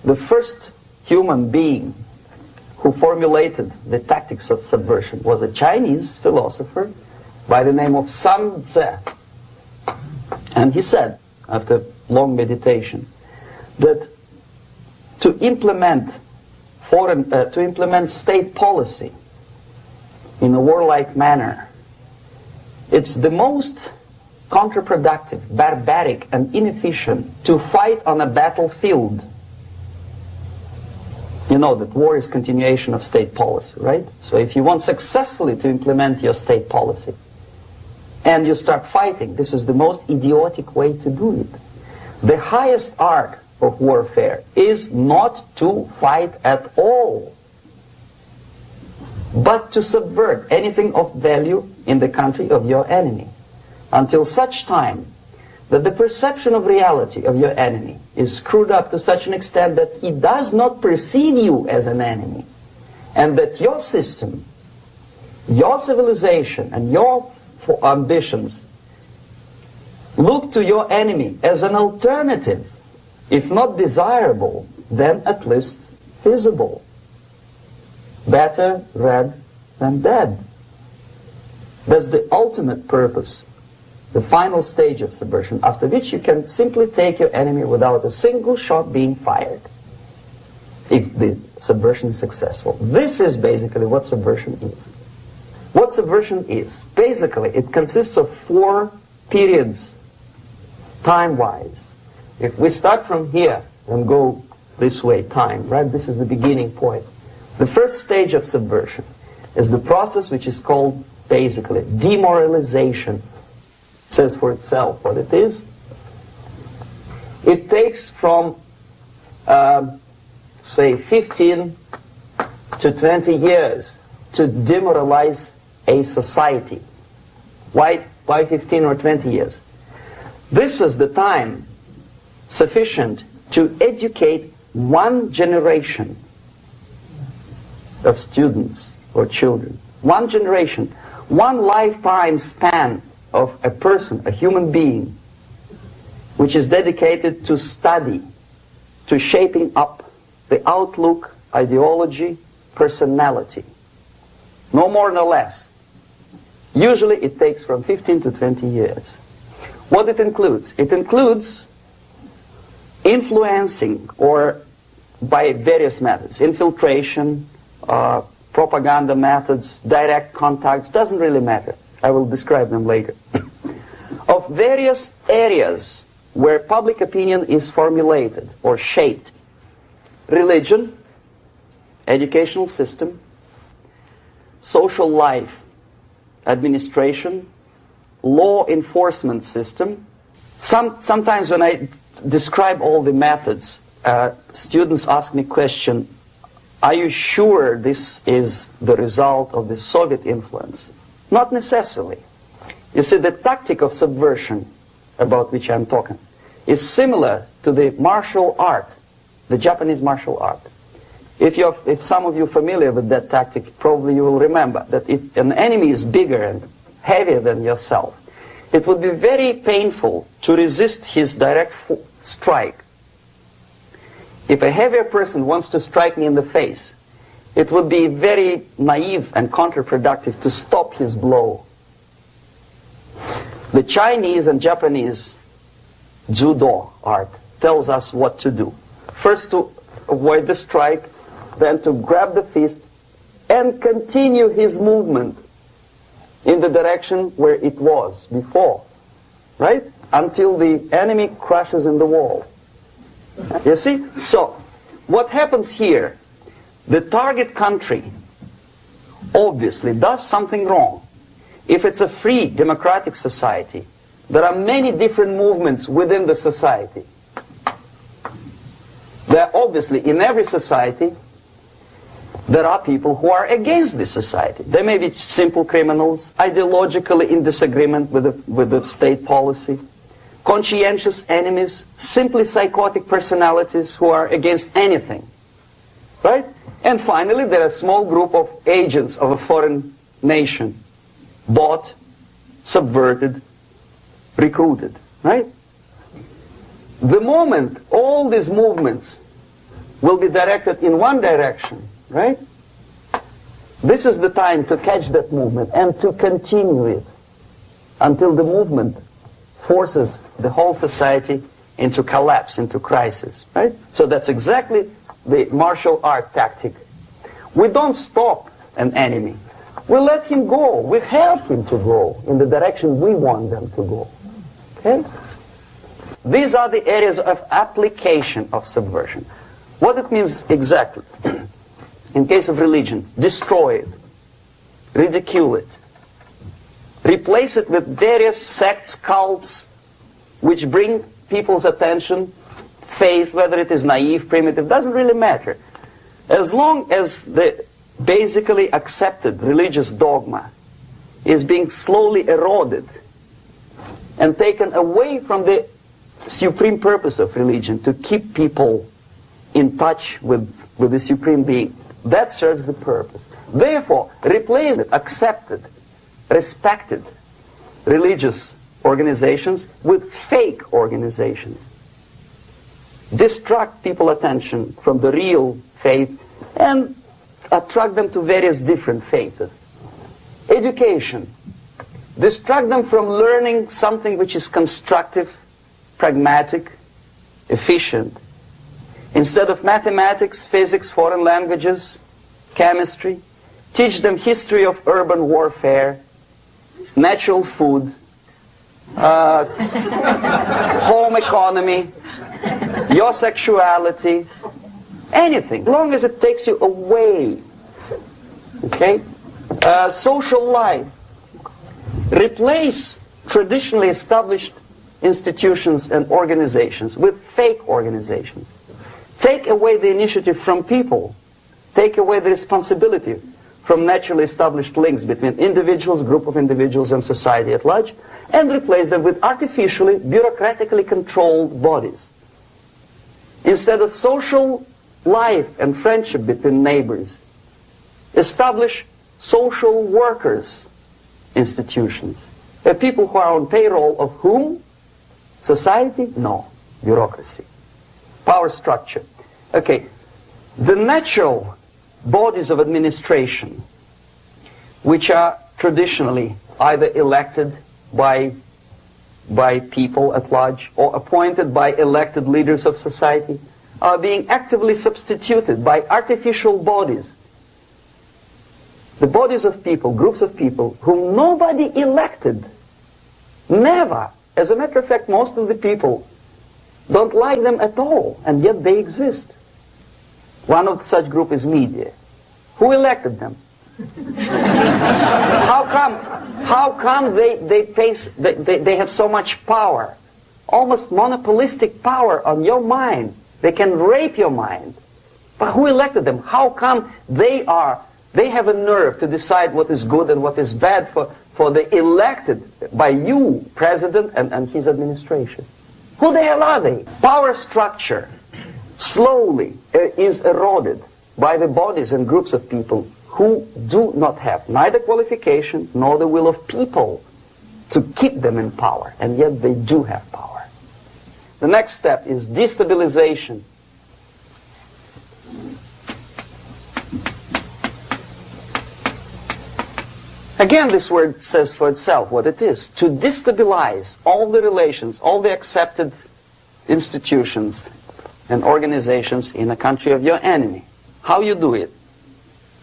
the first human being who formulated the tactics of subversion was a Chinese philosopher by the name of Sun Tzu. And he said, after long meditation, that to implement state policy in a warlike manner, it's the most counterproductive, barbaric, and inefficient to fight on a battlefield. You know that war is continuation of state policy, right? So if you want successfully to implement your state policy and you start fighting, this is the most idiotic way to do it. The highest art of warfare is not to fight at all, but to subvert anything of value in the country of your enemy, until such time that the perception of reality of your enemy is screwed up to such an extent that he does not perceive you as an enemy, and that your system, your civilization, and your ambitions look to your enemy as an alternative, if not desirable, then at least feasible. Better red than dead. That's the ultimate purpose, the final stage of subversion, after which you can simply take your enemy without a single shot being fired, if the subversion is successful. This is basically what subversion is. What subversion is, basically, it consists of 4 periods, time-wise. If we start from here and go this way, time, right? This is the beginning point. The first stage of subversion is the process which is called, basically, demoralization. It says for itself what it is. It takes from, say, 15 to 20 years to demoralize a society. Why 15 or 20 years? This is the time sufficient to educate one generation of students or children. One generation, one lifetime span of a person, a human being, which is dedicated to study, to shaping up the outlook, ideology, personality. No more no less. Usually it takes from 15 to 20 years. What it includes? It includes influencing, or by various methods, infiltration, propaganda methods, direct contacts, doesn't really matter. I will describe them later. Of various areas where public opinion is formulated or shaped. Religion, educational system, social life, administration, law enforcement system. Sometimes when I describe all the methods, students ask me question, are you sure this is the result of the Soviet influence? Not necessarily. You see, the tactic of subversion, about which I'm talking, is similar to the martial art, the Japanese martial art. If some of you are familiar with that tactic, probably you will remember that if an enemy is bigger and heavier than yourself, it would be very painful to resist his direct strike. If a heavier person wants to strike me in the face, it would be very naive and counterproductive to stop his blow. The Chinese and Japanese judo art tells us what to do. First to avoid the strike, then to grab the fist and continue his movement in the direction where it was before, right? Until the enemy crashes in the wall. You see? So, what happens here? The target country obviously does something wrong. If it's a free democratic society, there are many different movements within the society. There are obviously, in every society, there are people who are against this society. They may be simple criminals, ideologically in disagreement with the state policy, conscientious enemies, simply psychotic personalities who are against anything. Right? And finally, there are a small group of agents of a foreign nation, bought, subverted, recruited. Right? The moment all these movements will be directed in one direction, right? This is the time to catch that movement and to continue it until the movement forces the whole society into collapse, into crisis, right? So that's exactly the martial art tactic. We don't stop an enemy. We let him go. We help him to go in the direction we want them to go. Okay? These are the areas of application of subversion. What it means exactly. In case of religion, destroy it, ridicule it, replace it with various sects, cults, which bring people's attention, faith, whether it is naive, primitive, doesn't really matter. As long as the basically accepted religious dogma is being slowly eroded and taken away from the supreme purpose of religion, to keep people in touch with the supreme being, that serves the purpose. Therefore, replace it, accepted, respected religious organizations with fake organizations. Distract people's attention from the real faith and attract them to various different faiths. Education. Distract them from learning something which is constructive, pragmatic, efficient. Instead of mathematics, physics, foreign languages, chemistry, teach them history of urban warfare, natural food, home economy, your sexuality, anything, as long as it takes you away. Okay? Social life. Replace traditionally established institutions and organizations with fake organizations. Take away the initiative from people. Take away the responsibility from naturally established links between individuals, group of individuals, and society at large, and replace them with artificially, bureaucratically controlled bodies. Instead of social life and friendship between neighbors, establish social workers institutions. People who are on payroll of whom? Society? No. Bureaucracy. Power structure. Okay. The natural bodies of administration, which are traditionally either elected by people at large or appointed by elected leaders of society, are being actively substituted by artificial bodies. The bodies of people, groups of people, whom nobody elected. Never. As a matter of fact, most of the people don't like them at all, and yet they exist. One of such group is media. Who elected them? How come they have so much power? Almost monopolistic power on your mind. They can rape your mind. But who elected them? How come they have a nerve to decide what is good and what is bad for the elected by you, president, and his administration? Who the hell are they? Power structure slowly is eroded by the bodies and groups of people who do not have neither qualification nor the will of people to keep them in power, and yet they do have power. The next step is destabilization. Again, this word says for itself what it is. To destabilize all the relations, all the accepted institutions and organizations in a country of your enemy. How you do it?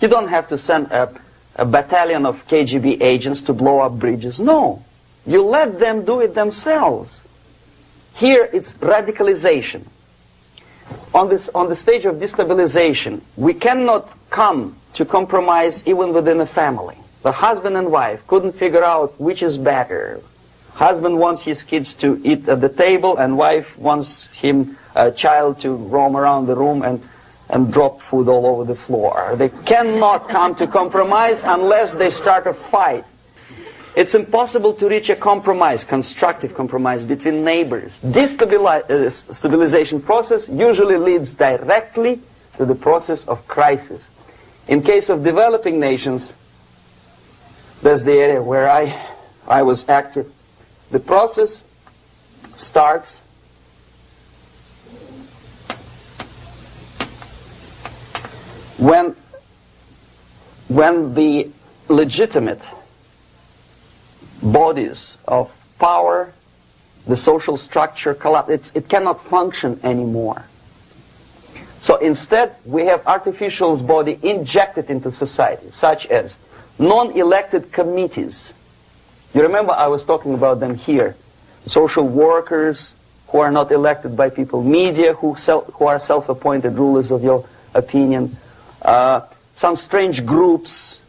You don't have to send a battalion of KGB agents to blow up bridges. No. You let them do it themselves. Here it's radicalization. On the stage of destabilization, we cannot come to compromise even within a family. The husband and wife couldn't figure out which is better. Husband wants his kids to eat at the table, and wife wants a child to roam around the room and drop food all over the floor. They cannot come to compromise unless they start a fight. It's impossible to reach a compromise, constructive compromise between neighbors. This stabilization process usually leads directly to the process of crisis. In case of developing nations, that's the area where I was active. The process starts when the legitimate bodies of power, the social structure collapse, it cannot function anymore. So instead, we have artificial's body injected into society, such as non-elected committees. You remember I was talking about them here. Social workers who are not elected by people, media who are self-appointed rulers of your opinion, some strange groups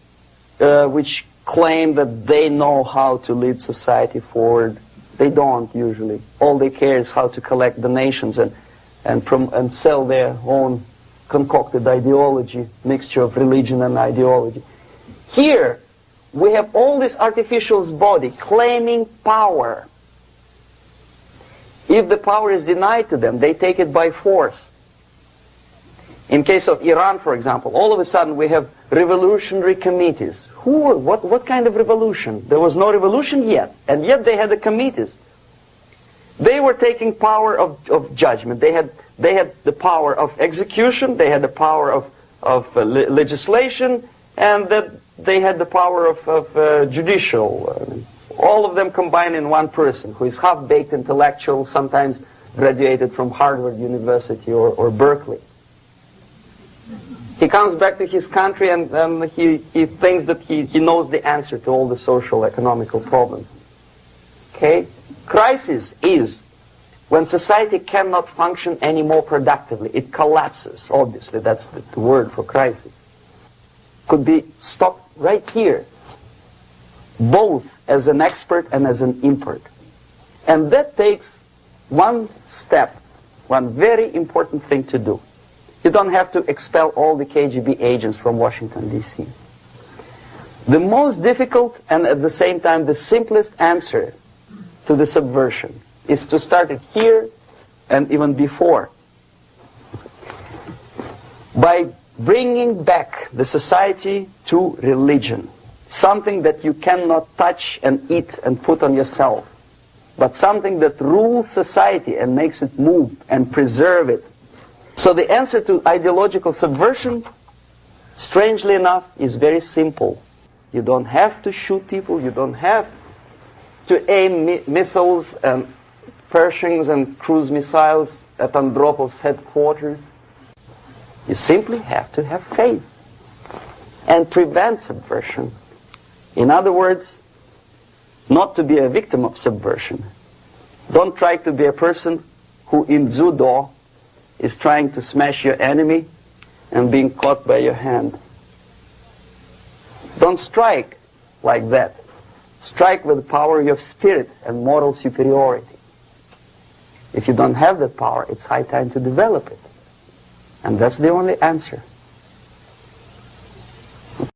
which claim that they know how to lead society forward. They don't usually. All they care is how to collect donations and sell their own concocted ideology, mixture of religion and ideology. Here, we have all this artificial's body claiming power. If the power is denied to them, they take it by force. In case of Iran, for example, all of a sudden we have revolutionary committees. What kind of revolution? There was no revolution yet, and yet they had the committees. They were taking power of judgment. They had the power of execution, they had the power of legislation, and that they had the power of judicial. All of them combined in one person, who is half-baked intellectual, sometimes graduated from Harvard University or Berkeley. He comes back to his country and he thinks that he knows the answer to all the social, economical problems. Okay? Crisis is when society cannot function any more productively. It collapses, obviously. That's the word for crisis. Could be stopped right here, both as an expert and as an impert. And that takes one step, one very important thing to do. You don't have to expel all the KGB agents from Washington, D.C. The most difficult and at the same time the simplest answer to the subversion is to start it here and even before. By bringing back the society to religion. Something that you cannot touch and eat and put on yourself, but something that rules society and makes it move and preserve it. So the answer to ideological subversion, strangely enough, is very simple. You don't have to shoot people, you don't have to aim missiles and Pershings and cruise missiles at Andropov's headquarters. You simply have to have faith and prevent subversion. In other words, not to be a victim of subversion. Don't try to be a person who in judo is trying to smash your enemy and being caught by your hand. Don't strike like that. Strike with the power of your spirit and moral superiority. If you don't have that power, it's high time to develop it. And that's the only answer.